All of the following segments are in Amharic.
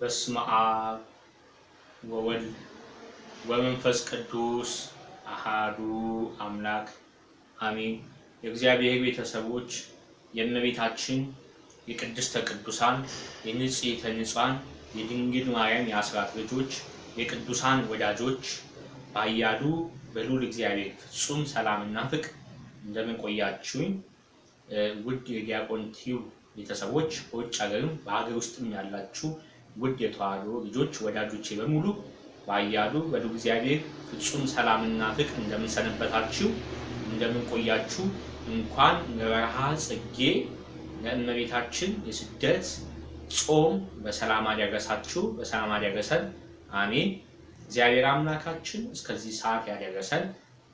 በስመ አብ ወወልድ ወመንፈስ ቅዱስ አሐዱ አምላክ አሜን። የእግዚአብሔር ቤተሰቦች የእመቤታችን የቅድስተ ቅዱሳን የንጽሕተ ንጹሐን የድንግል ማርያም የአስራት ልጆች የቅዱሳን ወዳጆች ባያዱ በልዑል እግዚአብሔር ፍጹም ሰላምና ፍቅር እንደምን ቆያችሁኝ? ውድ የዲያቆን ቲዩብ ቤተሰቦች በውጭ ሀገርም በሀገር ውስጥም ያላችሁ ውድ የተዋሕዶ ልጆች ወዳጆቼ በሙሉ ባያዱ በልዑል እግዚአብሔር ፍጹም ሰላምና ፍቅር እንደምን ሰነበታችሁ? እንደምን ቆያችሁ? እንኳን ለበረሃ ጽጌ ለእመቤታችን የስደት ጾም በሰላም አደረሳችሁ፣ በሰላም አደረሰን። አሜን። እግዚአብሔር አምላካችን እስከዚህ ሰዓት ያደረሰን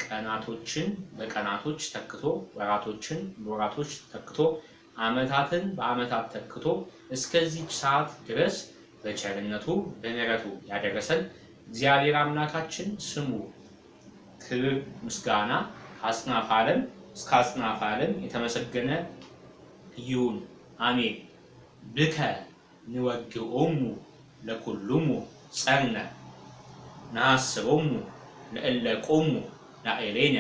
ቀናቶችን በቀናቶች ተክቶ ወራቶችን በወራቶች ተክቶ ዓመታትን በዓመታት ተክቶ እስከዚህ ሰዓት ድረስ በቸርነቱ በምሕረቱ ያደረሰን እግዚአብሔር አምላካችን ስሙ ክብር ምስጋና ከአጽናፈ ዓለም እስከ አጽናፈ ዓለም የተመሰገነ ይሁን። አሜን። ብከ ንወግኦሙ ለኩሎሙ ጸርነ ነሐስቦሙ ለእለ ቆሙ ላዕሌነ።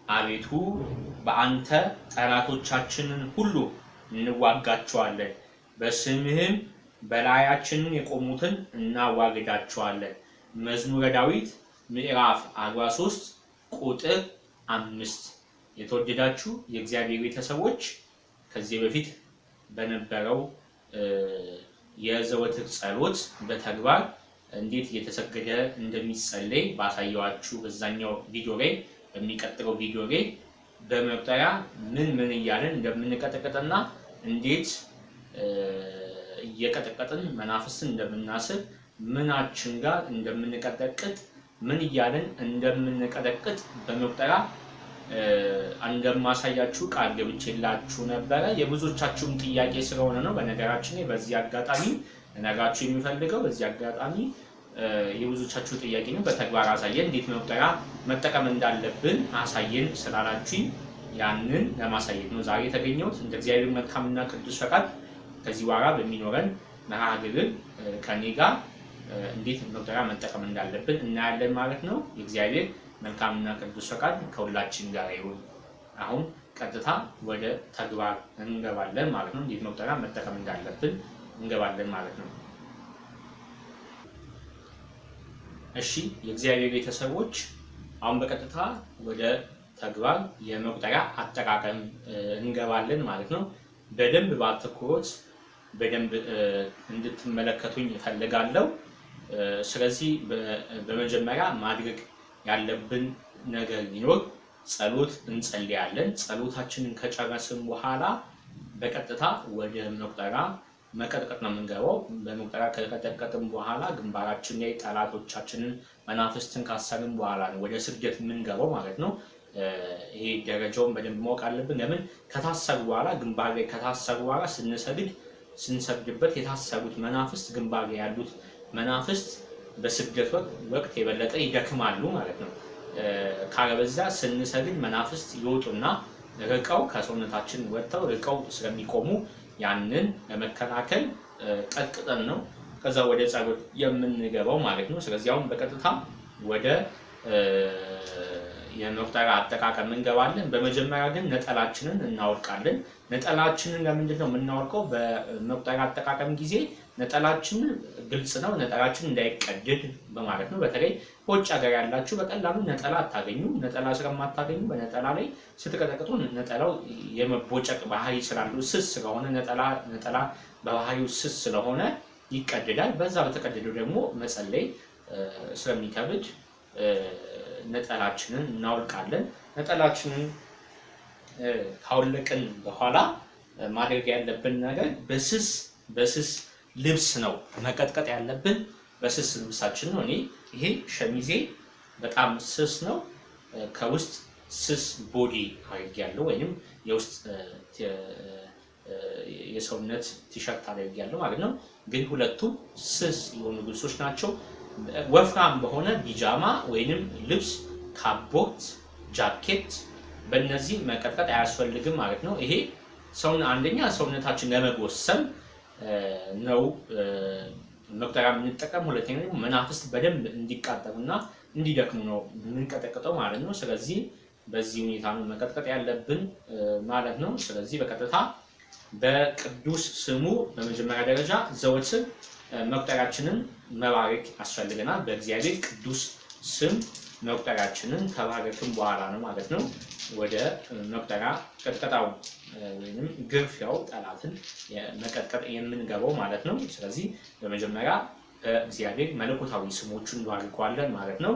አቤቱ በአንተ ጠላቶቻችንን ሁሉ እንዋጋቸዋለን፣ በስምህም በላያችንን የቆሙትን እናዋግዳቸዋለን። መዝሙረ ዳዊት ምዕራፍ 43 ቁጥር 5። የተወደዳችሁ የእግዚአብሔር ቤተሰቦች ከዚህ በፊት በነበረው የዘወትር ጸሎት በተግባር እንዴት እየተሰገደ እንደሚጸለይ ባሳየዋችሁ በዛኛው ቪዲዮ ላይ በሚቀጥለው ቪዲዮ ላይ በመቁጠሪያ ምን እያለን እንደምንቀጠቅጥና እንዴት እየቀጠቀጥን መናፍስትን እንደምናስብ ምናችን ጋር እንደምንቀጠቅጥ ምን እያለን እንደምንቀጠቅጥ በመቁጠሪያ እንደማሳያችሁ ቃል ገብቼላችሁ ነበረ። የብዙዎቻችሁም ጥያቄ ስለሆነ ነው። በነገራችን ላይ በዚህ አጋጣሚ እነግራችሁ የሚፈልገው በዚህ አጋጣሚ የብዙዎቻችሁ ጥያቄ ነው። በተግባር አሳየን፣ እንዴት መቁጠሪያ መጠቀም እንዳለብን አሳየን ስላላችሁኝ ያንን ለማሳየት ነው ዛሬ የተገኘሁት። እንደ እግዚአብሔር መልካምና ቅዱስ ፈቃድ ከዚህ በኋላ በሚኖረን መርሃ ግብር ከኔ ጋር እንዴት መቁጠሪያ መጠቀም እንዳለብን እናያለን ማለት ነው። የእግዚአብሔር መልካምና ቅዱስ ፈቃድ ከሁላችን ጋር ይሁን። አሁን ቀጥታ ወደ ተግባር እንገባለን ማለት ነው። እንዴት መቁጠሪያ መጠቀም እንዳለብን እንገባለን ማለት ነው። እሺ የእግዚአብሔር ቤተሰቦች አሁን በቀጥታ ወደ ተግባር የመቁጠሪያ አጠቃቀም እንገባለን ማለት ነው። በደንብ በአትኩሮት በደንብ እንድትመለከቱኝ እፈልጋለሁ። ስለዚህ በመጀመሪያ ማድረግ ያለብን ነገር ቢኖር ጸሎት እንጸልያለን። ጸሎታችንን ከጨረስን በኋላ በቀጥታ ወደ መቁጠሪያ መቀጥቀጥ ነው የምንገባው። በመቁጠሪያ ከቀጠቀጥን በኋላ ግንባራችን ላይ ጠላቶቻችንን መናፍስትን ካሰርን በኋላ ነው ወደ ስግደት የምንገባው ማለት ነው። ይሄ ደረጃውን በደንብ ማወቅ አለብን። ለምን ከታሰሩ በኋላ ግንባር ላይ ከታሰሩ በኋላ ስንሰግድበት የታሰሩት መናፍስት ግንባር ላይ ያሉት መናፍስት በስግደት ወቅት የበለጠ ይደክማሉ ማለት ነው። ካለበዛ ስንሰግድ መናፍስት ይወጡና ርቀው ከሰውነታችን ወጥተው ርቀው ስለሚቆሙ ያንን ለመከላከል ቀጥቅጠን ነው ከዛ ወደ ጸሎት የምንገባው ማለት ነው። ስለዚህ አሁን በቀጥታ ወደ የመቁጠሪያ አጠቃቀም እንገባለን። በመጀመሪያ ግን ነጠላችንን እናወልቃለን። ነጠላችንን ለምንድን ነው የምናወልቀው? በመቁጠሪያ አጠቃቀም ጊዜ ነጠላችን ግልጽ ነው፣ ነጠላችን እንዳይቀደድ በማለት ነው። በተለይ በውጭ ሀገር ያላችሁ በቀላሉ ነጠላ አታገኙ። ነጠላ ስለማታገኙ በነጠላ ላይ ስትቀጠቅጡ ነጠላው የመቦጨቅ ባህሪ ስላለው ስስ ስለሆነ ነጠላ በባህሪው ስስ ስለሆነ ይቀደዳል። በዛ በተቀደደው ደግሞ መጸለይ ስለሚከብድ ነጠላችንን እናወልቃለን። ነጠላችንን ካወለቅን በኋላ ማድረግ ያለብን ነገር በስስ ልብስ ነው መቀጥቀጥ ያለብን። በስስ ልብሳችን ነው። ይሄ ሸሚዜ በጣም ስስ ነው። ከውስጥ ስስ ቦዲ አድርጌያለሁ ወይንም የውስጥ የሰውነት ቲሸርት አድርጌያለሁ ማለት ነው። ግን ሁለቱም ስስ የሆኑ ልብሶች ናቸው። ወፍራም በሆነ ቢጃማ ወይንም ልብስ፣ ካቦት፣ ጃኬት በእነዚህ መቀጥቀጥ አያስፈልግም ማለት ነው። ይሄ አንደኛ ሰውነታችን ለመጎሰም ነው መቁጠሪያ የምንጠቀም፣ ሁለተኛ ደግሞ መናፍስት በደንብ እንዲቃጠሉና እንዲደክሙ ነው የምንቀጠቅጠው ማለት ነው። ስለዚህ በዚህ ሁኔታ ነው መቀጥቀጥ ያለብን ማለት ነው። ስለዚህ በቀጥታ በቅዱስ ስሙ በመጀመሪያ ደረጃ ዘወትር መቁጠሪያችንን መባረክ ያስፈልገናል። በእግዚአብሔር ቅዱስ ስም መቁጠሪያችንን ከባረክን በኋላ ነው ማለት ነው ወደ መቁጠሪያ ቅጥቀጣው ወይንም ግርፊያው ጠላትን መቀጥቀጥ የምንገባው ማለት ነው። ስለዚህ በመጀመሪያ በእግዚአብሔር መለኮታዊ ስሞቹን እንባርከዋለን ማለት ነው።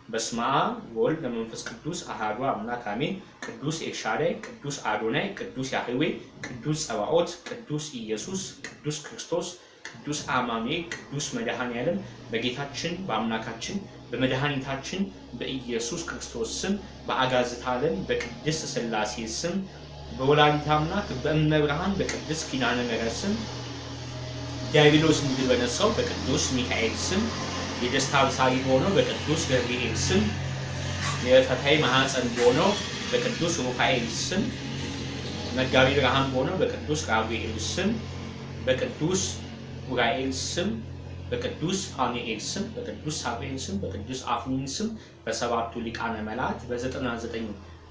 በስመ አብ ወወልድ ወመንፈስ ቅዱስ አሐዱ አምላክ አሜን። ቅዱስ ኤልሻዳይ፣ ቅዱስ አዶናይ፣ ቅዱስ ያህዌ፣ ቅዱስ ጸባኦት፣ ቅዱስ ኢየሱስ፣ ቅዱስ ክርስቶስ፣ ቅዱስ አማኑኤል፣ ቅዱስ መድኃኔዓለም በጌታችን በአምላካችን በመድኃኒታችን በኢየሱስ ክርስቶስ ስም በአጋዕዝተ ዓለም በቅድስት ሥላሴ ስም በወላዲተ አምላክ በእመብርሃን በቅድስት ኪዳነ ምሕረት ስም ዲያብሎስን ድል በነሳው በቅዱስ ሚካኤል ስም የደስታ አብሳሪ በሆነው በቅዱስ ገብርኤል ስም የፈታይ ማኅፀን በሆነው በቅዱስ ሩፋኤል ስም መጋቢ ብርሃን በሆነው በቅዱስ ራጉኤል ስም በቅዱስ ኡራኤል ስም በቅዱስ ፋኑኤል ስም በቅዱስ ሳሙኤል ስም በቅዱስ አፍኒን ስም በሰባቱ ሊቃነ መላእክት በ99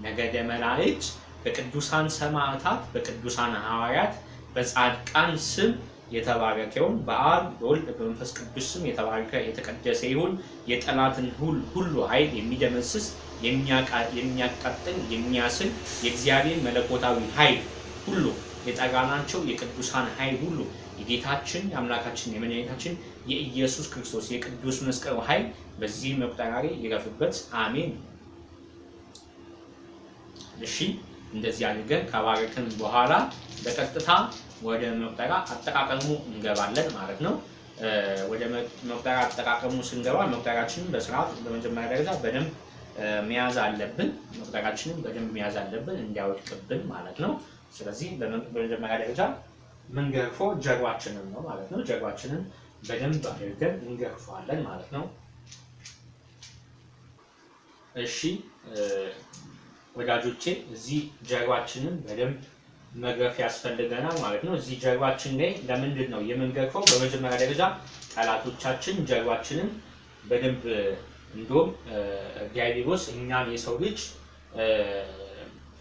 ነገደ መላእክት በቅዱሳን ሰማዕታት በቅዱሳን ሐዋርያት በጻድቃን ስም የተባረከውን በአብ በወልድ በመንፈስ ቅዱስ ስም የተባረከ የተቀደሰ ይሁን። የጠላትን ሁሉ ኃይል የሚደመስስ የሚያቃጥል የሚያስል የእግዚአብሔር መለኮታዊ ኃይል ሁሉ የጠራናቸው የቅዱሳን ኃይል ሁሉ የጌታችን የአምላካችን የመድኃኒታችን የኢየሱስ ክርስቶስ የቅዱስ መስቀሉ ኃይል በዚህ መቁጠሪያ ላይ ይረፍበት። አሜን። እሺ እንደዚህ አድርገን ከባረክን በኋላ በቀጥታ ወደ መቁጠሪያ አጠቃቀሙ እንገባለን ማለት ነው። ወደ መቁጠሪያ አጠቃቀሙ ስንገባ መቁጠሪያችንን በስርዓት በመጀመሪያ ደረጃ በደንብ መያዝ አለብን። መቁጠሪያችንን በደንብ መያዝ አለብን እንዲያወድቅብን ማለት ነው። ስለዚህ በመጀመሪያ ደረጃ ምንገርፈው ጀርባችንን ነው ማለት ነው። ጀርባችንን በደንብ አድርገን እንገርፈዋለን ማለት ነው። እሺ ወዳጆቼ እዚህ ጀርባችንን በደንብ መግረፍ ያስፈልገናል ማለት ነው። እዚህ ጀርባችን ላይ ለምንድን ነው የምንገርፈው? በመጀመሪያ ደረጃ ጠላቶቻችን ጀርባችንን በደንብ እንደውም ዲያብሎስ እኛን የሰው ልጅ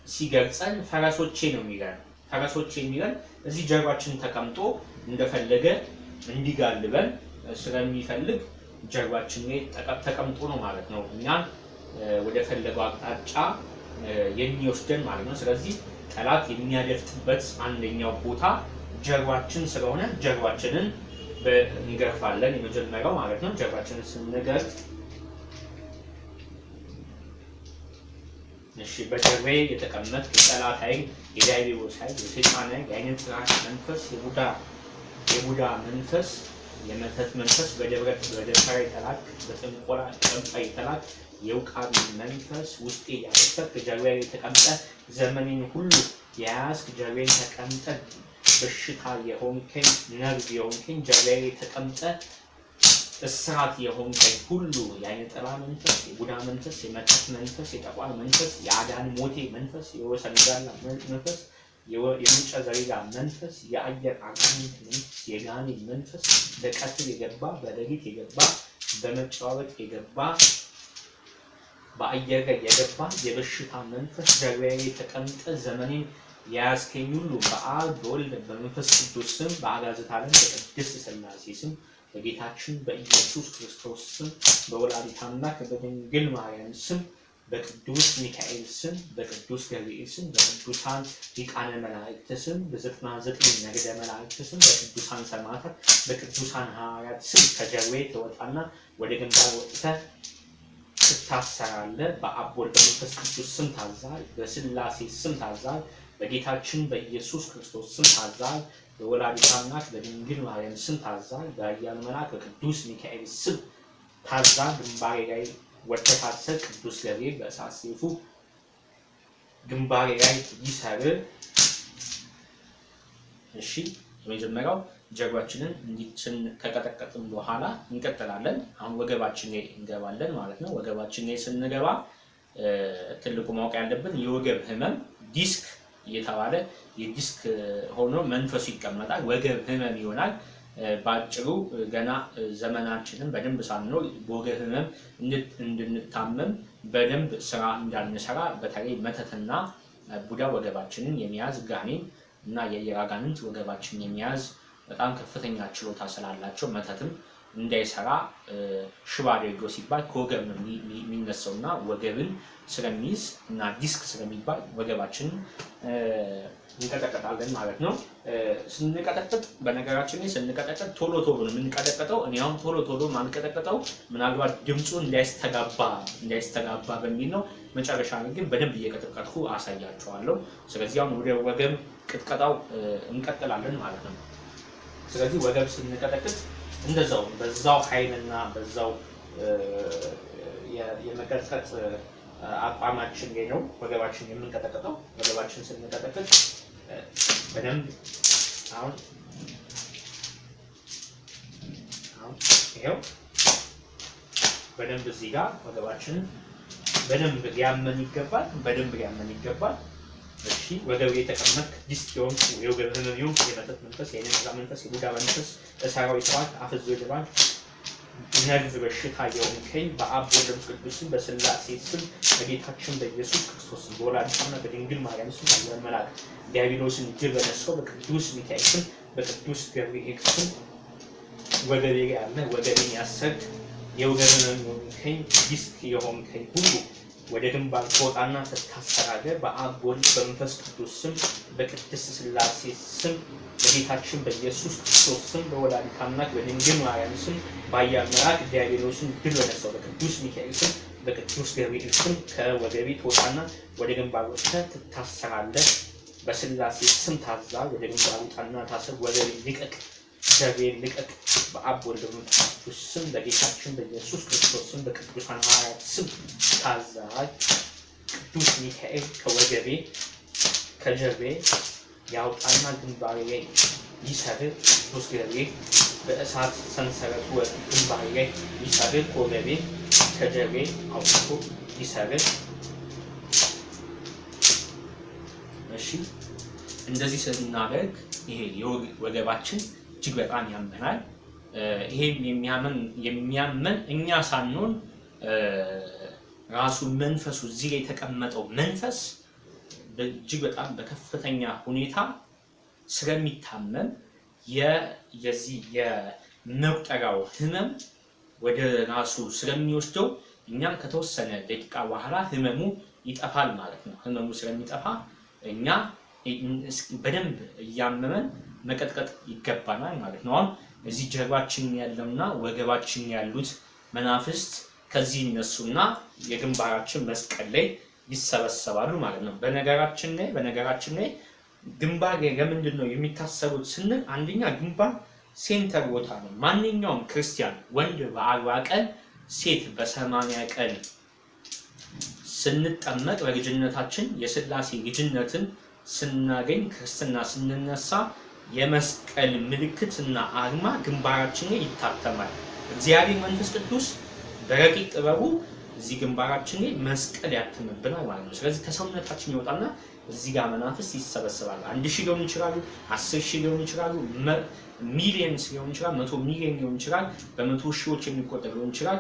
ሲገልጸን ፈረሶቼ ነው የሚለን። ፈረሶቼ የሚለን እዚህ ጀርባችን ተቀምጦ እንደፈለገ እንዲጋልበን ስለሚፈልግ ጀርባችን ላይ ተቀምጦ ነው ማለት ነው እኛን ወደ ፈለገው አቅጣጫ የሚወስደን ማለት ነው። ስለዚህ ጠላት የሚያደፍጥበት አንደኛው ቦታ ጀርባችን ስለሆነ ጀርባችንን እንገርፋለን የመጀመሪያው ማለት ነው። ጀርባችንን ስንገርፍ እሺ በጀርባዬ የተቀመጠ የጠላት ኃይል የዲያብሎስ ኃይል የሰይጣን ኃይል የዓይነ ጥራት መንፈስ የቡዳ መንፈስ የመተት መንፈስ በደብተራ የተላክ በጥንቆላ ጠንቋይ የተላክ የውቃቢ መንፈስ ውስጤ ያፈሰክ ጀርባዬ የተቀመጠ ዘመኔን ሁሉ የያዝክ ጀርባዬን ተቀምጠ በሽታ የሆንከኝ ነርቭ የሆንከኝ ጀርባዬ የተቀምጠ እስራት የሆንከኝ ሁሉ የዓይነ ጥራ መንፈስ የቡዳ መንፈስ የመተት መንፈስ የጠቋር መንፈስ የአዳን ሞቴ መንፈስ የወሰንጋላ መንፈስ የምንጨ ዘሪጋ መንፈስ የአየር አጋንንት መንፈስ የጋኔን መንፈስ በቀትር የገባ በሌሊት የገባ በመጨዋወጥ የገባ በአየር ላይ የገባ የበሽታ መንፈስ ጀርባዬ ተቀምጠ ዘመኔን የያዝከኝ ሁሉ በአብ በወልድ በመንፈስ ቅዱስ ስም በአጋዕዝተ ዓለም በቅድስት ሥላሴ ስም በጌታችን በኢየሱስ ክርስቶስ ስም በወላዲተ አምላክ በድንግል ማርያም ስም በቅዱስ ሚካኤል ስም በቅዱስ ገብርኤል ስም በቅዱሳን ሊቃነ መላእክት ስም በ99 ነገደ መላእክት ስም በቅዱሳን ሰማዕታት በቅዱሳን ሐዋርያት ስም ከጀርባዬ ተወጣና ወደ ግንባር ወጥተህ ትታሰራለህ። በአብ ወልድ በመንፈስ ቅዱስ ስም ታዛል። በሥላሴ ስም ታዛል። በጌታችን በኢየሱስ ክርስቶስ ስም ታዛል። በወላዲተ አምላክ በድንግል ማርያም ስም ታዛል። በኃያሉ መልአክ በቅዱስ ሚካኤል ስም ታዛል። ግንባሬ ላይ ወተታሰር ቅዱስ ገብርኤል በእሳት ሰይፉ ግንባሬ ላይ ይሰር። እሺ የመጀመሪያው ጀርባችንን እንዲችን ከቀጠቀጥን በኋላ እንቀጥላለን። አሁን ወገባችን ላይ እንገባለን ማለት ነው። ወገባችን ላይ ስንገባ ትልቁ ማወቅ ያለብን የወገብ ህመም ዲስክ እየተባለ የዲስክ ሆኖ መንፈሱ ይቀመጣል። ወገብ ህመም ይሆናል። ባጭሩ ገና ዘመናችንን በደንብ ሳንኖር በወገብ ህመም እንድንታመም በደንብ ስራ እንዳንሰራ በተለይ መተትና ቡዳ ወገባችንን የሚያዝ ጋኔን እና የየራጋንንት ወገባችንን የሚያዝ በጣም ከፍተኛ ችሎታ ስላላቸው መተትም እንዳይሰራ ሽባ አድርጎ ሲባል ከወገብ ነው የሚነሳውና ወገብን ስለሚይዝ እና ዲስክ ስለሚባል ወገባችንን እንቀጠቀጣለን ማለት ነው። ስንቀጠቅጥ በነገራችን ላይ ስንቀጠቅጥ ቶሎ ነው የምንቀጠቅጠው። እኔ አሁን ቶሎ ማንቀጠቅጠው ምናልባት ድምፁ እንዳይስተጋባ በሚል ነው። መጨረሻ ላይ ግን በደንብ እየቀጠቀጥኩ አሳያችኋለሁ። ስለዚህ አሁን ወደ ወገብ ቅጥቀጣው እንቀጥላለን ማለት ነው። ስለዚህ ወገብ ስንቀጠቅጥ እንደዛው በዛው ኃይልና በዛው የመቀጥቀጥ አቋማችን ላይ ነው ወገባችን የምንቀጠቅጠው። ወገባችን ስንቀጠቅጥ በደንብ አሁን ይሄው በደንብ እዚህ ጋር ወገባችን በደንብ ሊያመን ይገባል። እሺ ወገብ የተቀመጠ ዲስክ የሆነ የወገብ ህመም ይሁን የመተት መንፈስ የነዛ መንፈስ የቡዳ መንፈስ እሳራዊ ተዋት አፍዞ ይባል ነርቭ በሽታ የሆንከኝ በአብ ወልድ ቅዱስ ስም በስላሴ ስም በጌታችን በኢየሱስ ክርስቶስ በወላዲቷና በድንግል ማርያም ስም ያለመላክ ዲያብሎስን ድል በነሳው በቅዱስ ሚካኤል ስም በቅዱስ ገብርኤል ስም ወገቤ ያለ ወገቤን ያሰድ የወገብ ህመም የሆንከኝ ዲስክ የሆንከኝ ሁሉ ወደ ግንባር ተወጣና ተታሰራለህ። በአብ ወልድ በመንፈስ ቅዱስ ስም በቅድስት ስላሴ ስም በጌታችን በኢየሱስ ክርስቶስ ስም በወላዲተ አምላክ በድንግል ማርያም ስም በኃያል መልአክ ዲያብሎስን ድል በነሳው በቅዱስ ሚካኤል ስም በቅዱስ ገብርኤል ስም ከወገቤ ተወጣና ወደ ግንባር ወጥተህ ትታሰራለህ። በስላሴ ስም ታዛ ወደ ግንባር ወጣና ታሰር። ወገቤ ልቀቅ፣ ገብርኤል ልቀቅ። በአብ ወልድ በመንፈስ ቅዱስ ስም በጌታችን በኢየሱስ ክርስቶስ ስም በቅዱሳን ሐዋርያት ስም ታዛዥ ቅዱስ ሚካኤል ከወገቤ ከጀርቤ ያውጣና ግንባሬ ላይ ይሰር። ቅዱስ ገብርኤል በእሳት ሰንሰለት ግንባሬ ላይ ይሰር። ከወገቤ ከጀርቤ አውጥቶ ይሰር። እሺ እንደዚህ ስናደርግ ይሄ ወገባችን እጅግ በጣም ያመናል። ይሄም የሚያመን እኛ ሳንሆን ራሱ መንፈሱ እዚህ ላይ የተቀመጠው መንፈስ እጅግ በጣም በከፍተኛ ሁኔታ ስለሚታመም የዚህ የመቁጠሪያው ህመም ወደ ራሱ ስለሚወስደው እኛም ከተወሰነ ደቂቃ በኋላ ህመሙ ይጠፋል ማለት ነው። ህመሙ ስለሚጠፋ እኛ በደንብ እያመመን መቀጥቀጥ ይገባናል ማለት ነው። አሁን እዚህ ጀርባችን ያለውና ወገባችን ያሉት መናፍስት ከዚህ ይነሱና የግንባራችን መስቀል ላይ ይሰበሰባሉ ማለት ነው። በነገራችን ላይ ግንባር ለምንድን ነው የሚታሰሩት ስንል አንደኛ ግንባር ሴንተር ቦታ ነው። ማንኛውም ክርስቲያን ወንድ በ40 ቀን ሴት በ80 ቀን ስንጠመቅ በልጅነታችን የስላሴ ልጅነትን ስናገኝ ክርስትና ስንነሳ የመስቀል ምልክትና አርማ ግንባራችን ላይ ይታተማል። እግዚአብሔር መንፈስ ቅዱስ በረቂቅ ጥበቡ እዚህ ግንባራችን ላይ መስቀል ያትምብናል ማለት ነው። ስለዚህ ከሰውነታችን ይወጣና እዚህ ጋር መናፍስ ይሰበሰባሉ። 1000 ሊሆኑ ይችላሉ፣ 10000 ሊሆኑ ይችላሉ፣ ሚሊየንስ ሊሆኑ ይችላል፣ 100 ሚሊዮን ሊሆኑ ይችላል፣ በመቶ ሺዎች የሚቆጠሩ ሊሆኑ ይችላል።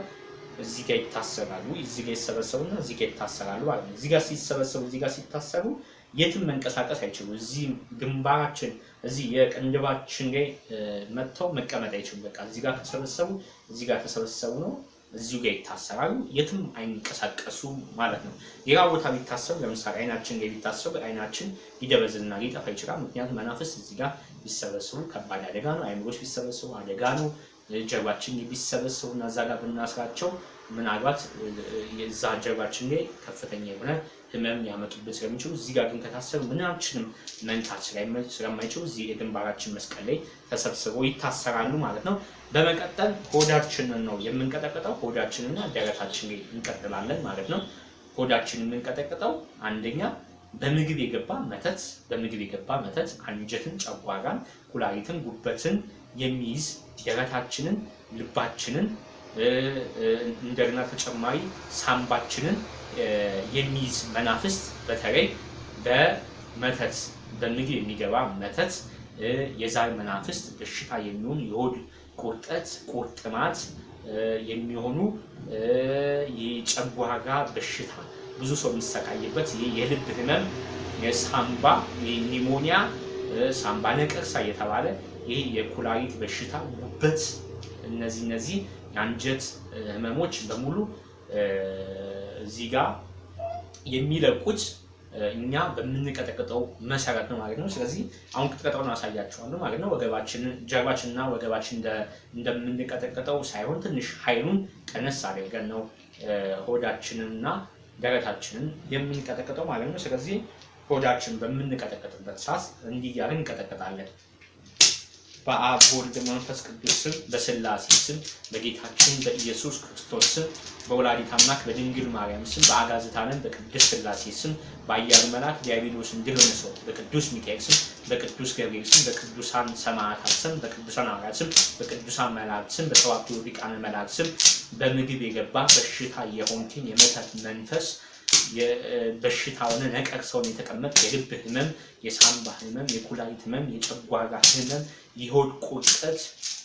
እዚህ ጋር ይታሰራሉ። እዚህ ጋር ይሰበሰቡና እዚህ ጋር ይታሰራሉ ማለት ነው። እዚህ ጋር ሲሰበሰቡ እዚህ ጋር ሲታሰሩ የትም መንቀሳቀስ አይችሉም። እዚህ ግንባራችን እዚህ የቅንድባችን ላይ መጥተው መቀመጥ አይችሉም። በቃ እዚህ ጋር ተሰበሰቡ እዚህ ጋር ተሰበሰቡ ነው። እዚሁ ጋር ይታሰራሉ፣ የትም አይንቀሳቀሱም ማለት ነው። ሌላ ቦታ ቢታሰሩ ለምሳሌ አይናችን ላይ ቢታሰሩ አይናችን ሊደበዝና ሊጠፋ ይችላል። ምክንያቱም መናፍስት እዚህ ጋር ቢሰበሰቡ ከባድ አደጋ ነው። አይምሮች ቢሰበሰቡ አደጋ ነው። ጀርባችን ቢሰበሰቡና እዛ ጋር ብናስራቸው ምናልባት የዛ ጀርባችን ላይ ከፍተኛ የሆነ ህመም ያመጡብን ስለሚችሉ እዚህ ጋር ግን ከታሰሩ ምናችንም መንካት ስለማይችሉ እዚህ የግንባራችን መስቀል ላይ ተሰብስበው ይታሰራሉ ማለት ነው። በመቀጠል ሆዳችንን ነው የምንቀጠቅጠው። ሆዳችንና ደረታችን ላይ እንቀጥላለን ማለት ነው። ሆዳችንን የምንቀጠቅጠው አንደኛ በምግብ የገባ መተት አንጀትን፣ ጨጓራን፣ ኩላሊትን፣ ጉበትን የሚይዝ ደረታችንን፣ ልባችንን እንደገና ተጨማሪ ሳምባችንን የሚይዝ መናፍስት በተለይ በምግብ የሚገባ መተት የዛር መናፍስት በሽታ የሚሆኑ የሆድ ቁርጠት ቁርጥማት የሚሆኑ የጨጓራ በሽታ ብዙ ሰው የሚሰቃይበት የልብ ህመም የሳምባ ኒሞኒያ ሳምባ ነቀርሳ እየተባለ ይሄ የኩላሊት በሽታ ጉበት እነዚህ የአንጀት ህመሞች በሙሉ እዚህ ጋር የሚለቁት እኛ በምንቀጠቅጠው መሰረት ነው ማለት ነው። ስለዚህ አሁን ቅጥቀጣውን አሳያችኋለሁ ማለት ነው። ወገባችንን ጀርባችንና ወገባችን እንደምንቀጠቅጠው ሳይሆን ትንሽ ኃይሉን ቀነስ አድርገን ነው ሆዳችንንና ደረታችንን የምንቀጠቅጠው ማለት ነው። ስለዚህ ሆዳችን በምንቀጠቅጥበት ሰዓት እንዲህ እያልን እንቀጠቅጣለን። በአብ በወልድ በመንፈስ ቅዱስ ስም በስላሴ ስም በጌታችን በኢየሱስ ክርስቶስ ስም በወላዲተ አምላክ በድንግል ማርያም ስም በአጋዕዝተ ዓለም በቅድስት ስላሴ ስም በኃያሉ መልአክ ዲያብሎስን ድል በነሳው በቅዱስ ሚካኤል ስም በቅዱስ ገብርኤል ስም በቅዱሳን ሰማዕታት ስም በቅዱሳን ሐዋርያት ስም በቅዱሳን መላእክት ስም በሰባቱ ሊቃነ መላእክት ስም በምግብ የገባ በሽታ የሆንክን የመተት መንፈስ የበሽታውን ነቀርሳውን የተቀመጠ የልብ ህመም የሳምባ ህመም የኩላሊት ህመም የጨጓራ ህመም የሆድ ቁርጠት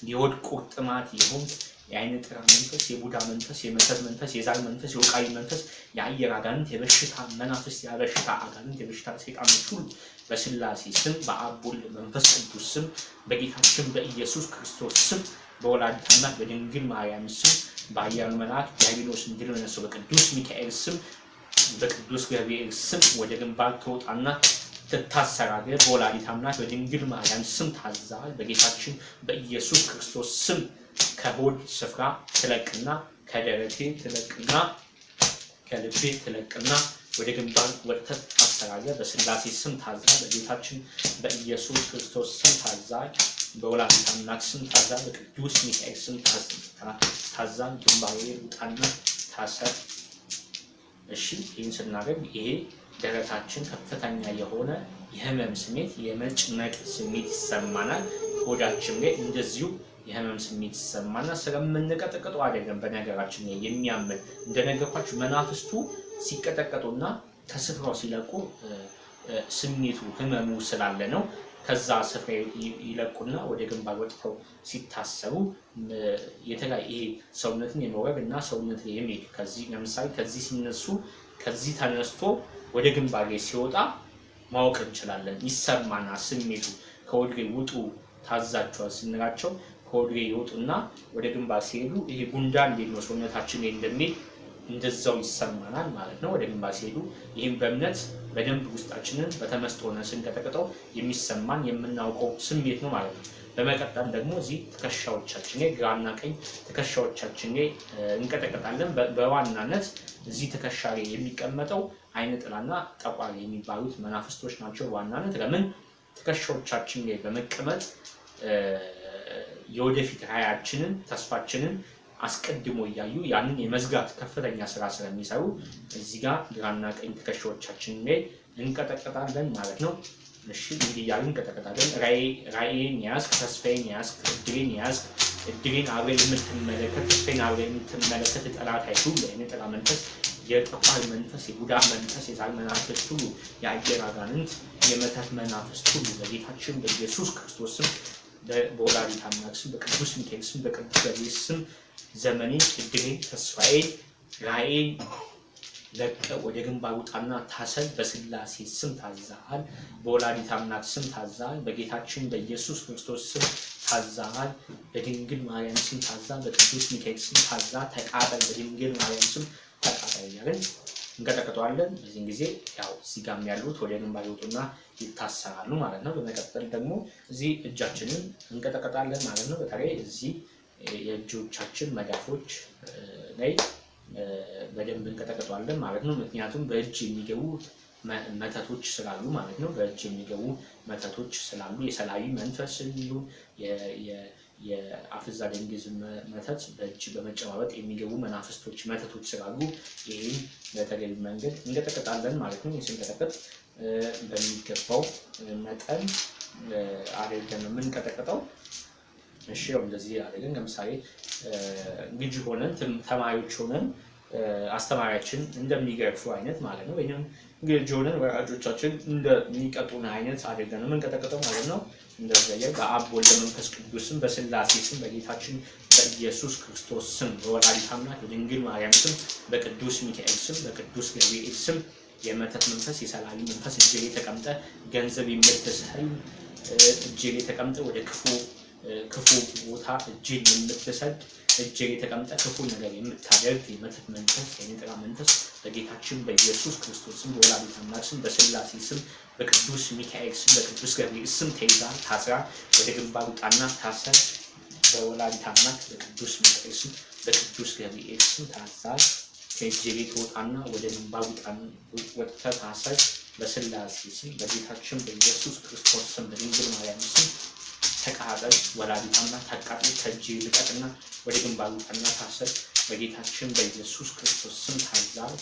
የሆድ ቁርጥማት የሆንክ የአይነ ጥራ መንፈስ የቡዳ መንፈስ የመተት መንፈስ የዛር መንፈስ የወቃቢ መንፈስ የአየር አጋንንት የበሽታ መናፍስት የበሽታ አጋንንት የበሽታ ሰይጣኖች ሁሉ በስላሴ ስም በአብ በወልድ በመንፈስ ቅዱስ ስም በጌታችን በኢየሱስ ክርስቶስ ስም በወላዲተ አምላክ በድንግል ማርያም ስም በኃያሉ መልአክ ዲያብሎስን ድል በነሳው በቅዱስ ሚካኤል ስም በቅዱስ ገብርኤል ስም ወደ ግንባር ትወጣና ትታሰራለህ። በወላዲተ አምላክ በድንግል ማርያም ስም ታዛል። በጌታችን በኢየሱስ ክርስቶስ ስም ከሆድ ስፍራ ትለቅና ከደረቴ ትለቅና ከልቤ ትለቅና ወደ ግንባር ወጥተህ ታሰራለህ። በስላሴ ስም ታዛል። በጌታችን በኢየሱስ ክርስቶስ ስም ታዛል። በወላዲተ አምላክ ስም ታዛል። በቅዱስ ሚካኤል ስም ታዛል። ግንባሬ ውጣና ታሰር። እሺ ይህን ስናደርግ ይሄ ደረታችን ከፍተኛ የሆነ የህመም ስሜት የመጭመቅ ስሜት ይሰማናል። ሆዳችን ላይ እንደዚሁ የህመም ስሜት ይሰማናል። ስለምንቀጠቅጠው አይደለም። በነገራችን ላይ የሚያመን እንደነገርኳችሁ መናፍስቱ ሲቀጠቀጡና ከስፍራው ሲለቁ ስሜቱ ህመሙ ስላለ ነው። ከዛ ስፍራ ይለቁና ወደ ግንባር ወጥተው ሲታሰሩ የተለያየ ሰውነትን የመውረድ እና ሰውነትን የሚሄድ ከዚህ ለምሳሌ ከዚህ ሲነሱ ከዚህ ተነስቶ ወደ ግንባር ላይ ሲወጣ ማወቅ እንችላለን። ይሰማና ስሜቱ ከወድሬ ውጡ ታዛቸዋል ስንላቸው ከወድሬ ይወጡና ወደ ግንባር ሲሄዱ ይሄ ጉንዳን እንዴት ነው ሰውነታችን ላይ እንደሚሄድ እንደዛው ይሰማናል ማለት ነው። ወደ ግንባር ሲሄዱ ይህም በእምነት በደንብ ውስጣችንን በተመስጦ ሆነን ስንቀጠቅጠው የሚሰማን የምናውቀው ስሜት ነው ማለት ነው። በመቀጠል ደግሞ እዚህ ትከሻዎቻችን ላይ ግራና ቀኝ ትከሻዎቻችን ላይ እንቀጠቅጣለን። በዋናነት እዚህ ትከሻ ላይ የሚቀመጠው አይነ ጥላና ጠቋሪ የሚባሉት መናፍስቶች ናቸው። በዋናነት ለምን ትከሻዎቻችን ላይ በመቀመጥ የወደፊት ራዕያችንን ተስፋችንን አስቀድሞ እያዩ ያንን የመዝጋት ከፍተኛ ስራ ስለሚሰሩ እዚህ ጋር ግራና ቀኝ ትከሻዎቻችን ላይ እንቀጠቅጣለን ማለት ነው። እሺ እንዲህ እያልን እንቀጠቅጣለን። ራዕይን ያዝክ፣ ተስፋዬን ያዝክ፣ እድሌን ያዝክ። እድሌን አብረን የምትመለከት ተስፋዬን አብረን የምትመለከት ጠላት አይሁን የአይነ ጥላ መንፈስ የጠቋር መንፈስ የቡዳ መንፈስ የዛር መናፍስት ሁሉ የአየር አጋንንት የመተት መናፍስት ሁሉ በጌታችን በኢየሱስ ክርስቶስ ስም በወላዲተ አምላክ ስም በቅዱስ ሚካኤል ስም በቅዱስ ገብርኤል ስም ዘመኔን እድሌን ተስፋዬን ራዕይን ለቀህ ወደ ግንባር ውጣና ታሰር። በስላሴ ስም ታዛሃል። በወላዲተ አምላክ ስም ታዛሃል። በጌታችን በኢየሱስ ክርስቶስ ስም ታዛሃል። በድንግል ማርያም ስም ታዛሃል። በቅዱስ ሚካኤል ስም ታዛሃል። ተቃጠል። በድንግል ማርያም ስም ተቃጠል እያልን እንቀጠቅጠዋለን። በዚህን ጊዜ ያው እዚህ ጋር ያሉት ወደ ግንባር ይወጡና ይታሰራሉ ማለት ነው። በመቀጠል ደግሞ እዚህ እጃችንን እንቀጠቅጣለን ማለት ነው። በተለይ እዚህ የእጆቻችን መዳፎች ላይ በደንብ እንቀጠቅጣለን ማለት ነው። ምክንያቱም በእጅ የሚገቡ መተቶች ስላሉ ማለት ነው። በእጅ የሚገቡ መተቶች ስላሉ የሰላቢ መንፈስ ይሁን የአፍዛ ደንግዝ መተት በእጅ በመጨባበጥ የሚገቡ መናፍስቶች መተቶች ስላሉ ይህን በተገቢ መንገድ እንቀጠቅጣለን ማለት ነው። ስንቀጠቅጥ በሚገባው መጠን አድርገን ነው የምንቀጠቅጠው። እሺ ያው እንደዚህ አድርገን ለምሳሌ ልጅ ሆነን ተማሪዎች ሆነን አስተማሪያችን እንደሚገርፉ አይነት ማለት ነው። ወይንም ግጆንን ወራጆቻችን እንደሚቀጡን አይነት አድርገን ነው የምንቀጠቅጠው ማለት ነው። እንደዚህ በአብ ወልድ መንፈስ ቅዱስም በስላሴ ስም በጌታችን በኢየሱስ ክርስቶስ ስም በወላዲተ አምላክ በድንግል ማርያም ስም በቅዱስ ሚካኤል ስም በቅዱስ ገብርኤል ስም የመተት መንፈስ የሰላቢ መንፈስ እጄ ላይ ተቀምጠ ገንዘብ የምትሰል እጄ ላይ ተቀምጠ ወደ ክፉ ቦታ እጄን የምትሰድ እጄ ላይ ተቀምጠ ክፉ ነገር የምታደርግ የመተት መንፈስ የንጥራ መንፈስ በጌታችን በኢየሱስ ክርስቶስ ስም በወላዲተ አምላክ ስም በስላሴ ስም በቅዱስ ሚካኤል ስም በቅዱስ ገብርኤል ስም ተይዛ ታስራ ወደ ግንባር ውጣና ታሰር። በወላዲተ አምላክ በቅዱስ ሚካኤል ስም በቅዱስ ገብርኤል ስም ታዛል። ከእጄ ቤት ወጣና ወደ ግንባር ወጥተ ታሰር። በስላሴ ስም በጌታችን በኢየሱስ ክርስቶስ ስም በድንግል ማርያም ስም ተቃጠል። ወላዲተ አምላክ ታቃጥል። ከእጄ ልቀቅና ወደ ግንባር ውጣና ታሰር። በጌታችን በኢየሱስ ክርስቶስ ስም ታዛል።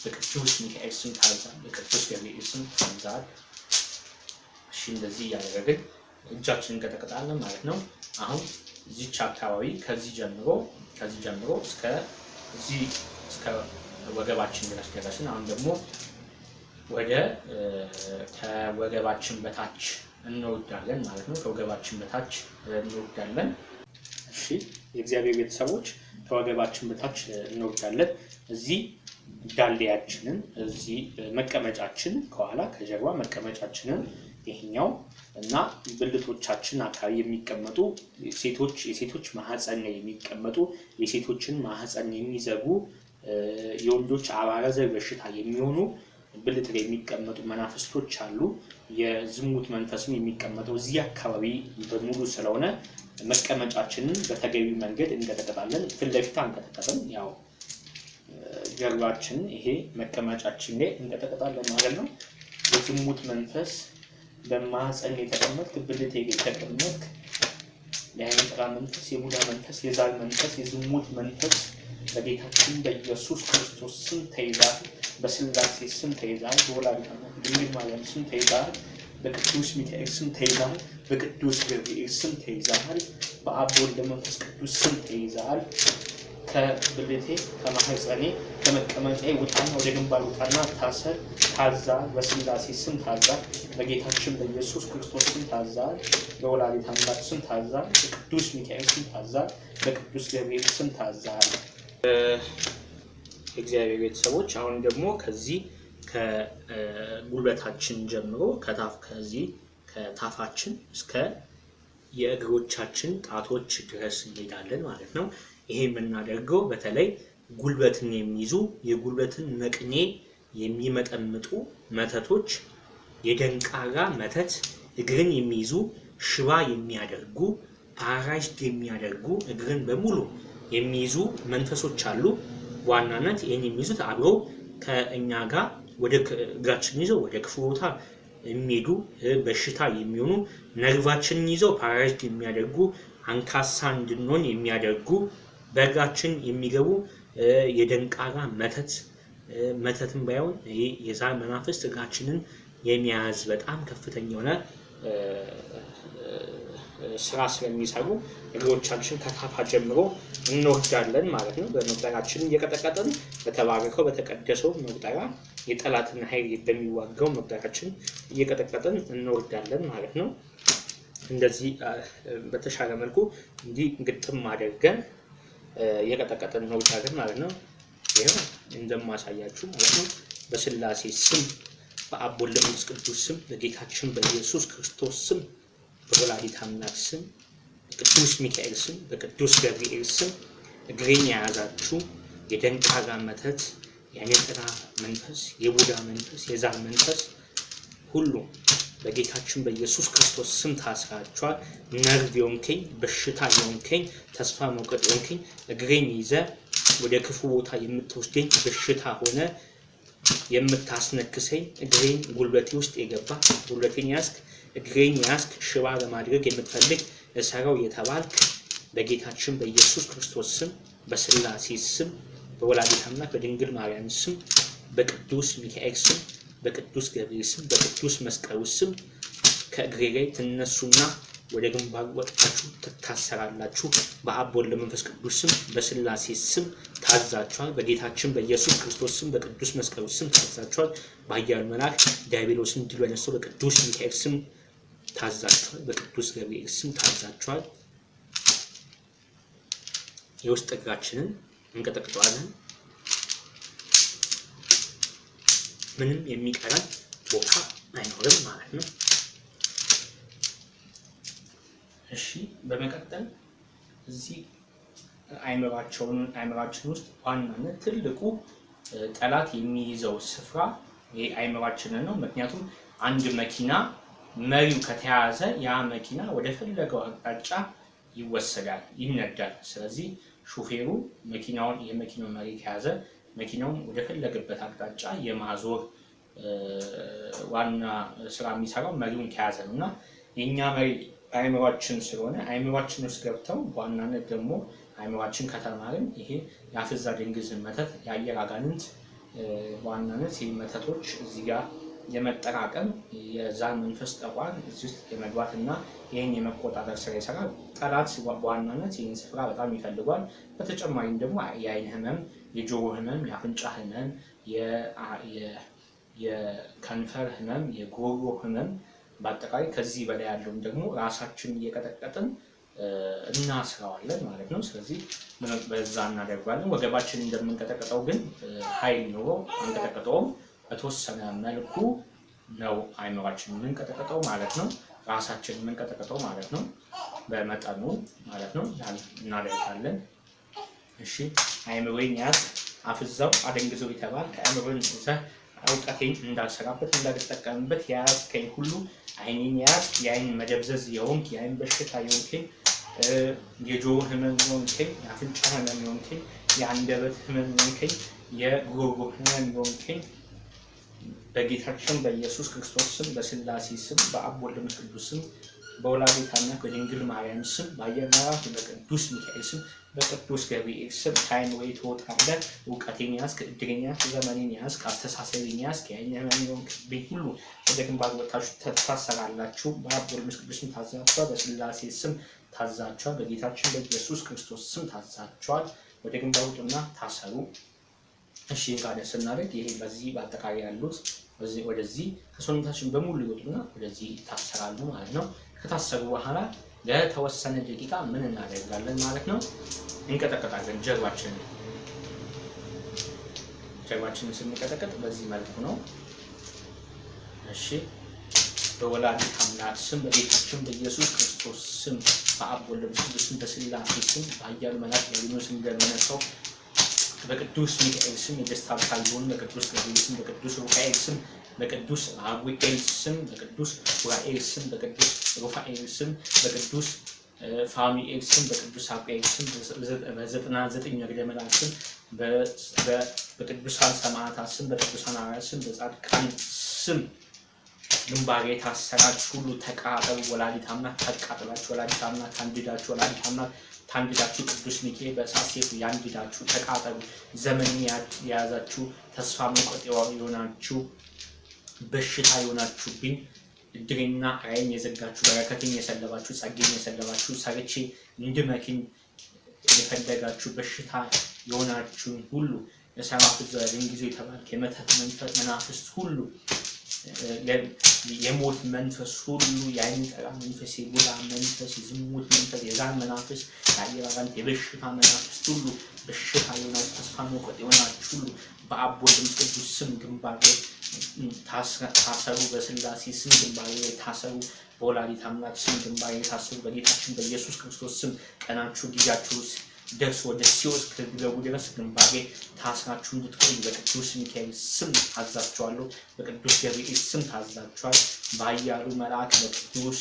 በቅዱስ ሚካኤል ስም ታዛል። በቅዱስ ገብርኤል ስም ታዛል። እሺ እንደዚህ እያደረግን እጃችንን እንቀጠቅጣለን ማለት ነው። አሁን እዚች አካባቢ ከዚህ ጀምሮ እስከ ወገባችን ድረስ ደረስን። አሁን ደግሞ ወደ ከወገባችን በታች እንወርዳለን ማለት ነው። ከወገባችን በታች እንወርዳለን። እሺ የእግዚአብሔር ቤተሰቦች ከወገባችን በታች እንወርዳለን። እዚህ ዳሌያችንን እዚህ መቀመጫችን ከኋላ ከጀርባ መቀመጫችንን ይሄኛው እና ብልቶቻችን አካባቢ የሚቀመጡ የሴቶች ማህፀን ላይ የሚቀመጡ የሴቶችን ማህፀን የሚዘጉ የወንዶች አባረዘር በሽታ የሚሆኑ ብልት ላይ የሚቀመጡ መናፍስቶች አሉ። የዝሙት መንፈስም የሚቀመጠው እዚህ አካባቢ በሙሉ ስለሆነ መቀመጫችንን በተገቢ መንገድ እንቀጠቅጣለን። ፊት ለፊት አንቀጠቅጥም። ያው ጀርባችን ይሄ መቀመጫችን ላይ እንቀጠቅጣለን ማለት ነው። የዝሙት መንፈስ በማህፀን የተቀመጥክ ብልት ላይ የተቀመጥክ የአይንጥራ መንፈስ የቡዳ መንፈስ የዛር መንፈስ የዝሙት መንፈስ በጌታችን በኢየሱስ ክርስቶስ ስም ተይዛል። በስላሴ ስም ተይዛል። በወላዲተ አምላክ ድንግል ማርያም ስም ተይዛል። በቅዱስ ሚካኤል ስም ተይዛል። በቅዱስ ገብርኤል ስም ተይዛል። በአብ ወልድ መንፈስ ቅዱስ ስም ተይዛል። ከብልቴ ከማህፀኔ ከመቀመጫዬ ውጣና ወደ ግንባር ውጣና ታሰር። ታዛል። በስላሴ ስም ታዛል። በጌታችን በኢየሱስ ክርስቶስ ስም ታዛል። በወላዲተ አምላክ ስም ታዛል። በቅዱስ ሚካኤል ስም ታዛል። በቅዱስ ገብርኤል ስም ታዛል። የእግዚአብሔር ቤተሰቦች አሁን ደግሞ ከዚህ ከጉልበታችን ጀምሮ ከዚህ ከታፋችን እስከ የእግሮቻችን ጣቶች ድረስ እንሄዳለን ማለት ነው። ይሄ የምናደርገው በተለይ ጉልበትን የሚይዙ የጉልበትን መቅኔ የሚመጠምጡ መተቶች፣ የደንቃራ መተት፣ እግርን የሚይዙ ሽባ የሚያደርጉ ፓራላይዝድ የሚያደርጉ እግርን በሙሉ የሚይዙ መንፈሶች አሉ። ዋናነት ይሄን የሚይዙት አብረው ከእኛ ጋር ወደ እግራችን ይዘው ወደ ክፉ ቦታ የሚሄዱ በሽታ የሚሆኑ ነርቫችንን ይዘው ፓራላይዝድ የሚያደርጉ አንካሳ እንድንሆን የሚያደርጉ በእግራችን የሚገቡ የደንቃራ መተትም ባይሆን ይሄ የዛር መናፍስት እግራችንን የሚያዝ በጣም ከፍተኛ የሆነ ስራ ስለሚሰሩ እግሮቻችን ከታፋ ጀምሮ እንወርዳለን ማለት ነው። በመቁጠራችን እየቀጠቀጠን በተባረከው በተቀደሰው መቁጠራ የጠላትን ኃይል በሚዋጋው መቁጠራችን እየቀጠቀጠን እንወርዳለን ማለት ነው። እንደዚህ በተሻለ መልኩ እንዲህ ግጥም አድርገን እየቀጠቀጠን እንወርዳለን ማለት ነው። ይሄው እንደማሳያችሁ ማለት ነው። በስላሴ ስም በአብ ወልድ መንፈስ ቅዱስ ስም በጌታችን በኢየሱስ ክርስቶስ ስም በወላዲተ አምላክ ስም በቅዱስ ሚካኤል ስም በቅዱስ ገብርኤል ስም እግሬን የያዛችሁ የደንቃራ መተት፣ የንጥራ መንፈስ፣ የቡዳ መንፈስ፣ የዛር መንፈስ ሁሉ በጌታችን በኢየሱስ ክርስቶስ ስም ታስራችኋል። ነርቭ የሆንከኝ፣ በሽታ የሆንከኝ፣ ተስፋ መቁረጥ የሆንከኝ እግሬን ይዘ ወደ ክፉ ቦታ የምትወስደኝ በሽታ ሆነ የምታስነክሰኝ እግሬን ጉልበቴ ውስጥ የገባ ጉልበቴን ያስክ እግሬን ያስክ ሽባ ለማድረግ የምትፈልግ እሰረው የተባልክ በጌታችን በኢየሱስ ክርስቶስ ስም በስላሴ ስም በወላዲተ አምላክ በድንግል ማርያም ስም በቅዱስ ሚካኤል ስም በቅዱስ ገብርኤል ስም በቅዱስ መስቀሉ ስም ከእግሬ ላይ ትነሱና ወደ ግንባር ወጥታችሁ ትታሰራላችሁ። በአብ ወልድ መንፈስ ቅዱስ ስም በስላሴ ስም ታዛችኋል። በጌታችን በኢየሱስ ክርስቶስ ስም በቅዱስ መስቀሉ ስም ታዛችኋል። በኃያሉ መልአክ ዲያብሎስን ድል በነሳው በቅዱስ ሚካኤል ስም ታዛችኋል። በቅዱስ ገብርኤል ስም ታዛችኋል። የውስጥ እግራችንን እንቀጠቅጠዋለን። ምንም የሚቀረን ቦታ አይኖርም ማለት ነው። እሺ በመቀጠል እዚህ አይምራችን ውስጥ ዋናነት ትልቁ ጠላት የሚይዘው ስፍራ ይሄ አይምራችን ነው። ምክንያቱም አንድ መኪና መሪው ከተያዘ ያ መኪና ወደ ፈለገው አቅጣጫ ይወሰዳል፣ ይነዳል። ስለዚህ ሹፌሩ የመኪናውን መሪ ከያዘ መኪናውን ወደ ፈለገበት አቅጣጫ የማዞር ዋና ስራ የሚሰራው መሪውን ከያዘ ነውና የኛ መሪ አይምሯችን ስለሆነ አይምሯችን ውስጥ ገብተው በዋናነት ደግሞ አይምሯችን ከተማርን ይሄ ያፍዛ ድንግዝ መተት የአየር አጋንንት በዋናነት መተቶች እዚህ ጋር የመጠራቀም የዛን መንፈስ ጠቋር እዚህ ውስጥ የመግባትና ይሄን የመቆጣጠር ስራ ይሰራል። ጠላት በዋናነት ይሄን ስፍራ በጣም ይፈልጋል። በተጨማሪም ደግሞ የአይን ህመም፣ የጆሮ ህመም፣ የአፍንጫ ህመም፣ የከንፈር ህመም፣ የጉሮሮ ህመም በአጠቃላይ ከዚህ በላይ ያለውን ደግሞ ራሳችን እየቀጠቀጥን እናስራዋለን ማለት ነው። ስለዚህ በዛ እናደርጋለን። ወገባችን እንደምንቀጠቀጠው ግን ኃይል ኖሮ አንቀጠቀጠውም። በተወሰነ መልኩ ነው አይምሯችን የምንቀጠቀጠው ማለት ነው። ራሳችን የምንቀጠቀጠው ማለት ነው። በመጠኑ ማለት ነው እናደርጋለን። እሺ አይምሮዬን ያዝ አፍዛው አደንግዘው ይተባል ከአይምሮን ይዘህ እውቀቴን እንዳልሰራበት እንዳልጠቀምበት ያዝከኝ ሁሉ አይኔን ያዝ የአይን መደብዘዝ የሆንክ የአይን በሽታ የሆንከኝ የጆሮ ህመም የሆንከኝ የአፍንጫ ህመም የሆንከኝ የአንደበት ህመም የሆንከኝ የጉሮሮ ህመም የሆንከኝ በጌታችን በኢየሱስ ክርስቶስ ስም በስላሴ ስም በአብ ወልድ መንፈስ ቅዱስ ስም በወላዲተ አምላክ በድንግል ማርያም ስም በአየር መልአክ በቅዱስ ሚካኤል ስም በቅዱስ ገብርኤል ስም ከአይምሮዬ ትወጣለህ። እውቀቴን ያዝክ፣ እድሌን ያዝክ፣ ዘመኔን ያዝክ፣ አስተሳሰቤን ያዝክ፣ የአይን ህመም የሆንክብኝ ሁሉ ወደ ግንባር ወጥታችሁ ትታሰራላችሁ። በአብ ወልድ መንፈስ ቅዱስ ስም ታዛችኋል። በስላሴ ስም ታዛችኋል። በጌታችን በኢየሱስ ክርስቶስ ስም ታዛችኋል። ወደ ግንባር ውጡና ታሰሩ። እሺ ጋር ስናደርግ ይሄ በዚህ በአጠቃላይ ያሉት ወደዚህ ከሰውነታችን በሙሉ ይወጡና ወደዚህ ይታሰራሉ ማለት ነው። ከታሰሩ በኋላ ለተወሰነ ደቂቃ ምን እናደርጋለን ማለት ነው? እንቀጠቀጣለን። ጀርባችንን ስንቀጠቀጥ በዚህ መልኩ ነው። እሺ በወላዲተ አምላክ ስም በጌታችን በኢየሱስ ክርስቶስ ስም በአብ ወልድ መንፈስ ቅዱስ ስም በስላሴ ስም በኃያሉ መልአክ ዲያብሎስን እንደመነሳው በቅዱስ ሚካኤል ስም የደስታ አካል ይሁን። በቅዱስ ገብርኤል ስም በቅዱስ ሩፋኤል ስም በቅዱስ አጉኤል ስም በቅዱስ ኡራኤል ስም በቅዱስ ሩፋኤል ስም በቅዱስ ፋኑኤል ስም በቅዱስ አጉኤል ስም በ99 ነገደ መላእክት ስም በቅዱሳን ሰማዕታት ስም በቅዱሳን ሐዋርያት ስም በጻድቃን ስም ግንባር የታሰራችሁ ሁሉ ተቃጠሉ። ወላዲተ አምላክ ተቃጠላችሁ። ወላዲተ አምላክ ታንድዳችሁ። ወላዲተ አምላክ ታንድዳችሁ። ቅዱስ ሚካኤል በእሳት ሰይፍ ያንድዳችሁ። ተቃጠሉ። ዘመን የያዛችሁ ተስፋ መቁረጥ የሆናችሁ በሽታ የሆናችሁብኝ እድሬና ራዕይን የዘጋችሁ በረከቴን የሰለባችሁ ጸጋዬን የሰለባችሁ ሰርቼ እንድመክን የፈለጋችሁ በሽታ የሆናችሁ ሁሉ የሰራፍ ዘርን ጊዜ ተባልክ የመተት መንፈስ መናፍስት ሁሉ የሞት መንፈስ ሁሉ የአይን ጠራ መንፈስ የቡዳ መንፈስ የዝሙት መንፈስ የዛን መንፈስ የአየር አጋንንት የበሽታ መንፈስ ሁሉ በሽታ የሆናችሁ ተስፋ መቁረጥ የሆናችሁ ሁሉ በአብ ወልድ መንፈስ ቅዱስ ስም ግንባር ታሰሩ። በስላሴ ስም ግንባር ታሰሩ። በወላዲተ አምላክ ስም ግንባር ታሰሩ። በጌታችን በኢየሱስ ክርስቶስ ስም ቀናችሁ ጊዜያችሁ ደርሶ ወደ ሲኦል ከገቡ ድረስ ግንባር ታስራችሁ እንድትቆዩ በቅዱስ ሚካኤል ስም ታዛችኋለሁ። በቅዱስ ገብርኤል ስም ታዛችኋል። በኃያሉ መልአክ በቅዱስ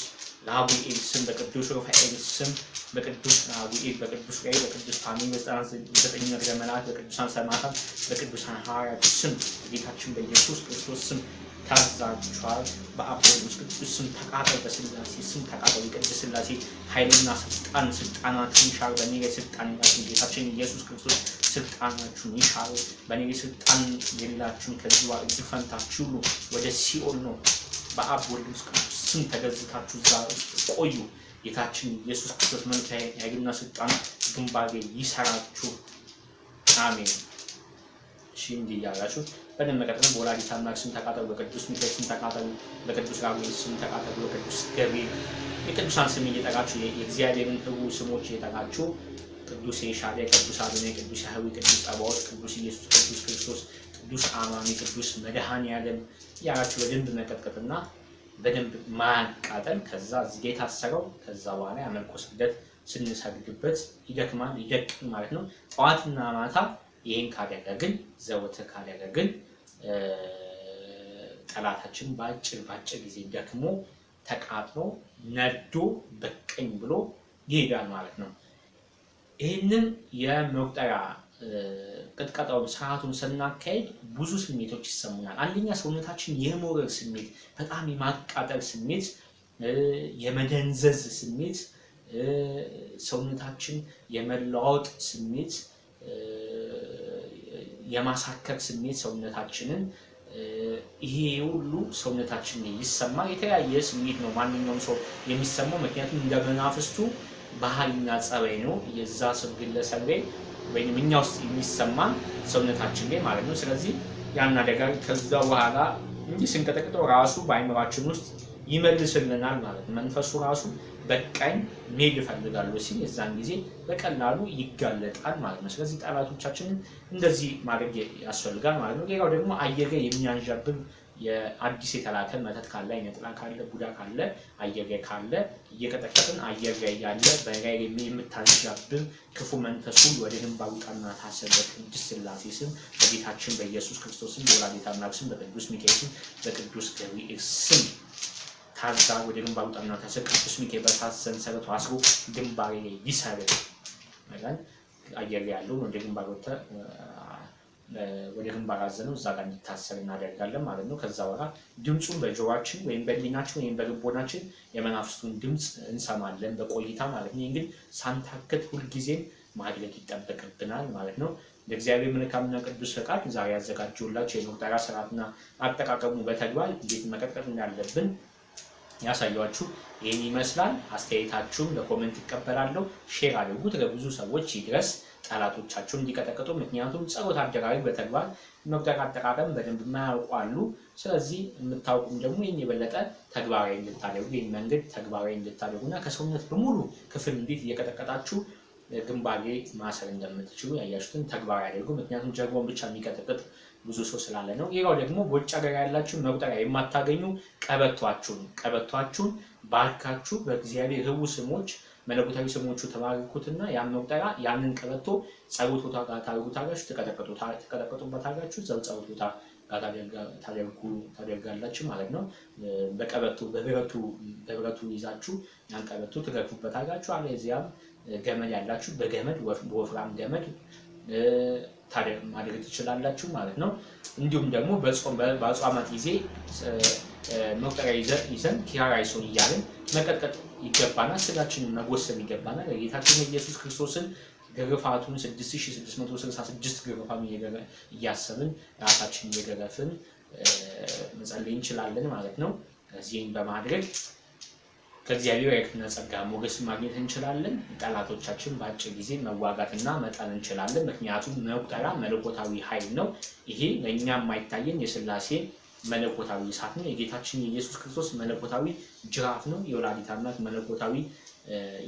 ራጉኤል ስም በቅዱስ ሩፋኤል ስም በቅዱስ ራጉኤል በቅዱስ ራጉኤል በቅዱስ ፋኑኤል በ99 ነገደ መላእክት በቅዱሳን ሰማዕታት በቅዱሳን ሐዋርያት ስም በጌታችን በኢየሱስ ክርስቶስ ስም ታዛችኋል። በአብ ወልድ መንፈስ ቅዱስ ስም ተቃጠሉ። በስላሴ ስም ተቃጠሉ። የቅድስት ስላሴ ኃይልና ስልጣናችሁን ይሻሩ። በእኔ ላይ ስልጣን የላችሁም። ጌታችን ኢየሱስ ክርስቶስ ስልጣናችሁን ይሻሩ። በእኔ ላይ ስልጣን የላችሁም። ከዚህ እድል ፈንታችሁ ሁሉ ወደ ሲኦል ነው። በአብ ወልድ መንፈስ ቅዱስ ስም ተገዝታችሁ እዛ ቆዩ። ጌታችን ኢየሱስ ክርስቶስ መንፈሳዊ ኃይልና ስልጣን ግንባሬ ይሰራችሁ አሜን። እሺ እንዲህ ያላችሁ በደም መቀጠል በወላዲተ አምላክ ስም ተቃጠሉ፣ በቅዱስ ሚካኤል ስም ተቃጠሉ፣ በቅዱስ ራጉኤል ስም ተቃጠሉ፣ በቅዱስ ገብርኤል የቅዱሳን ስም እየጠራችሁ የእግዚአብሔርን ሕጉ ስሞች እየጠራችሁ ቅዱስ ኤልሻዳይ፣ ቅዱስ አዶናይ፣ ቅዱስ ያህዌ፣ ቅዱስ ጸባኦት፣ ቅዱስ ኢየሱስ፣ ቅዱስ ክርስቶስ፣ ቅዱስ አማኒ፣ ቅዱስ መድኃኔዓለም ያላችሁ በደንብ መቀጥቀጥና በደንብ ማቃጠል ከዛ እዚህ የታሰረው ከዛ በኋላ ያመልኮ ስግደት ስንሰግድበት ይደክማል ይደቅም ማለት ነው። ጠዋትና ማታ ይሄን ካደረግን ዘወትር ካደረግን ጠላታችን ባጭር ጊዜ ደክሞ ተቃጥሎ ነዶ በቀኝ ብሎ ይሄዳል ማለት ነው። ይሄንን የመቁጠሪያ ቅጥቀጣው ሰዓቱን ስናካሄድ ብዙ ስሜቶች ይሰሙናል። አንደኛ ሰውነታችን የመውረር ስሜት፣ በጣም የማቃጠል ስሜት፣ የመደንዘዝ ስሜት፣ ሰውነታችን የመለዋወጥ ስሜት፣ የማሳከክ ስሜት ሰውነታችንን ይሄ ሁሉ ሰውነታችን ይሰማል። የተለያየ ስሜት ነው ማንኛውም ሰው የሚሰማው ምክንያቱም እንደ መናፍስቱ ባህሪና ጸባይ ነው የዛ ሰው ግለሰብ ላይ ወይንም እኛ ውስጥ የሚሰማ ሰውነታችን ላይ ማለት ነው። ስለዚህ ያን አደጋ ከዛ በኋላ እንዲህ ስንቀጠቅጠው ራሱ በአይምሯችን ውስጥ ይመልስልናል ማለት ነው። መንፈሱ ራሱ በቀኝ መሄድ ይፈልጋል ሲል የዛን ጊዜ በቀላሉ ይጋለጣል ማለት ነው። ስለዚህ ጠላቶቻችንን እንደዚህ ማድረግ ያስፈልጋል ማለት ነው። ሌላው ደግሞ አየር ላይ የሚያንዣብብ የአዲስ የተላከ መተት ካለ አይነጥላ ካለ ቡዳ ካለ አየር ካለ እየቀጠቀጥን አየር ላይ ያለ በላይ የምታንዣብብ ክፉ መንፈስ ሁሉ ወደ ግንባሩ ጣና ታሰረ በቅድስት ሥላሴ ስም በጌታችን በኢየሱስ ክርስቶስ ስም በወላዲተ አምላክ ስም በቅዱስ ሚካኤል ስም በቅዱስ ገብርኤል ስም ታዛ ወደ ግንባሩ ጣና ታሰረ ቅዱስ ሚካኤል በሳት ሰንሰለት አስሮ ግንባሬ ላይ ይሰር ማለት አየር ላይ ያለው ወደ ግንባሩ ወደ ግንባር አዘነው እዛ ጋር እንዲታሰር እናደርጋለን ማለት ነው። ከዛ በኋላ ድምጹን በጆሮአችን ወይም በሊናችን ወይም በልቦናችን የመናፍስቱን ድምጽ እንሰማለን በቆይታ ማለት ነው። እንግዲህ ሳንታከት ሁሉ ጊዜ ማድረግ ይጠበቅብናል ማለት ነው። ለእግዚአብሔር መልካምና ቅዱስ ፈቃድ ዛሬ ያዘጋጀሁላችሁ የመቁጠሪያ ስርዓትና አጠቃቀሙ በተግባር እንዴት መቀጠል እንዳለብን ያሳያችሁ ይሄን ይመስላል። አስተያየታችሁን በኮሜንት ይቀበላለሁ። ሼር አድርጉት ለብዙ ሰዎች ይድረስ ጠላቶቻችሁ እንዲቀጠቅጡ። ምክንያቱም ጸሎት አደራረግ በተግባር መቁጠሪያ አጠቃቀም በደንብ የማያውቁ አሉ። ስለዚህ የምታውቁም ደግሞ ይሄን የበለጠ ተግባራዊ እንድታደርጉ ይሄን መንገድ ተግባራዊ እንድታደርጉና ከሰውነት በሙሉ ክፍል እንዴት እየቀጠቀጣችሁ ግንባሬ ማሰር እንደምትችሉ ያያችሁትን ተግባራዊ አድርጉ። ምክንያቱም ጀርባውን ብቻ የሚቀጠቅጥ ብዙ ሰው ስላለ ነው። ሌላው ደግሞ በውጭ ሀገር ያላችሁ መቁጠሪያ የማታገኙ ቀበቷችሁን ባርካችሁ በእግዚአብሔር ሕቡ ስሞች መለኮታዊ ስሞቹ ተባረኩትና ያን መቁጠሪያ ያንን ቀበቶ ጸሎት ቦታ ጋር ታደርጉታላችሁ፣ ተቀጠቀጡበታላችሁ። ጸሎት ቦታ ጋር ታደርጋላችሁ ማለት ነው። በቀበቶ በብረቱ ይዛችሁ ያን ቀበቶ ትገርፉበታላችሁ። አለዚያም ገመድ ያላችሁ በገመድ በወፍራም ገመድ ማድረግ ትችላላችሁ ማለት ነው። እንዲሁም ደግሞ በጾማት ጊዜ መቁጠሪያ ይዘን ኪራራይሶን እያልን መቀጥቀጥ ይገባናል። ስጋችንን መጎሰም ይገባናል። ጌታችን ኢየሱስ ክርስቶስን ግርፋቱን 6666 ግርፋቱን እያሰብን ራሳችንን እየገረፍን መጸለይ እንችላለን ማለት ነው። እዚህን በማድረግ ከእግዚአብሔር የክህነ ጸጋ ሞገስ ማግኘት እንችላለን። ጠላቶቻችን በአጭር ጊዜ መዋጋትና መጣል እንችላለን። ምክንያቱም መቁጠሪያ መለኮታዊ ኃይል ነው። ይሄ ለእኛ የማይታየን የሥላሴ መለኮታዊ እሳት ነው። የጌታችን የኢየሱስ ክርስቶስ መለኮታዊ ጅራፍ ነው። የወላዲተ አምላክ መለኮታዊ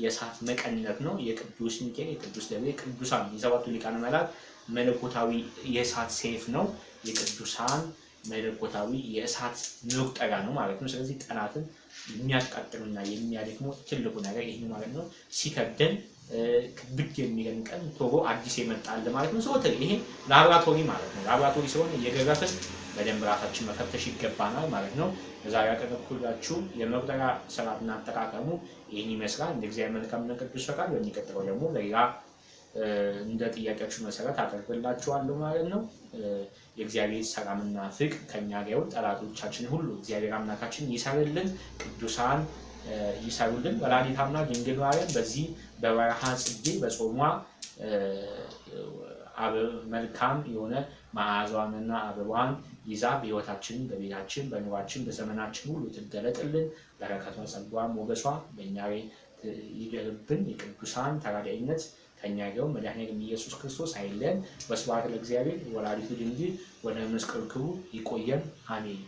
የእሳት መቀነት ነው። የቅዱስ ሚካኤል የቅዱስ ገብርኤል ቅዱሳን የሰባቱ ሊቃነ መላእክት መለኮታዊ የእሳት ሰይፍ ነው። የቅዱሳን መለኮታዊ የእሳት መቁጠሪያ ነው ማለት ነው። ስለዚህ ጠላትን የሚያቃጥልና የሚያደክመው ትልቁ ነገር ይሄ ማለት ነው። ሲከደን ክብድ የሚለን ቀን ቶሎ አዲስ የመጣል ማለት ነው። ሶት ይሄ ላብራቶሪ ማለት ነው። ላብራቶሪ ሲሆን እየገረፍን በደንብ ራሳችን መፈተሽ ይገባናል ማለት ነው። ዛሬ ያቀረብኩላችሁ የመቁጠሪያ ስርዓትና አጠቃቀሙ ይሄን ይመስላል። እንደ እግዚአብሔር መልካምና ቅዱስ ፈቃድ በሚቀጥለው ደግሞ ሌላ እንደ ጥያቄያችሁ መሰረት አቀርብላችኋለሁ ማለት ነው። የእግዚአብሔር ሰላምና ፍቅር ከኛ ጋር ይሁን። ጠላቶቻችን ሁሉ እግዚአብሔር አምላካችን ይሰርልን፣ ቅዱሳን ይሰሩልን። ወላዲተ አምላክ ድንግል ማርያም በዚህ በበረሃ ጽጌ በጾሟ መልካም የሆነ መዓዛዋንና አበባዋን ይዛ በሕይወታችን በቤታችን በኑሯችን በዘመናችን ሁሉ ትገለጥልን። በረከቷ ጸጋዋ ሞገሷ በእኛ ላይ ይደርብን። የቅዱሳን ተራዳኢነት ከኛ ጋር መድኃኒዓለም ኢየሱስ ክርስቶስ አይለየን። ወስብሐት ለእግዚአብሔር ወለወላዲቱ ድንግል ወለመስቀሉ ክቡር። ይቆየን። አሜን።